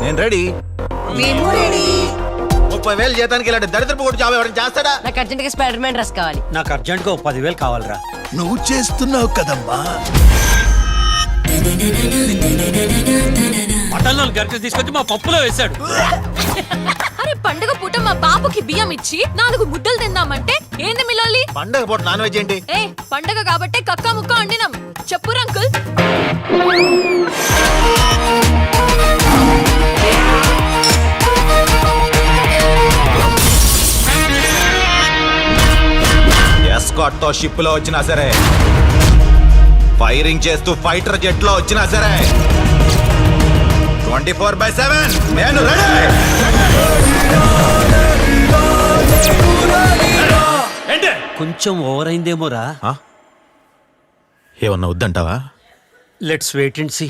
నేను రెడీ. 30,000 జీతానికి ఇలాంటి దరిద్రపు కూడా జాబ్ ఎవరైనా చేస్తాడా? నాకు అర్జెంట్గా స్పైడర్ మ్యాన్ డ్రెస్ కావాలి. నాకు అర్జెంట్గా 10,000 కావాలరా. నువ్వు చేస్తున్నావు కదమ్మా. మటన్లో గరిటెలు తీసుకొచ్చి మా పప్పులో వేశాడు. అరే పండుగ పూట మా బాబుకి బియ్యం ఇచ్చి 4 ముద్దలు తిందామంటే ఏంది మిలోలి? పండగ పూట నాన్ వెజ్ ఏంటి? ఏ పండగ కాబట్టి కక్క ముక్క వండినాం. చెప్పురు అంకుల్. ఎస్కాట్ తో షిప్ లో వచ్చినా సరే, ఫైరింగ్ చేస్తూ ఫైటర్ జెట్ లో వచ్చినా సరే 24/7 నేను రెడీ. కొంచెం ఓవర్ అయిందేమోరా. ఏమన్నా వద్దంటావా? Let's wait and see.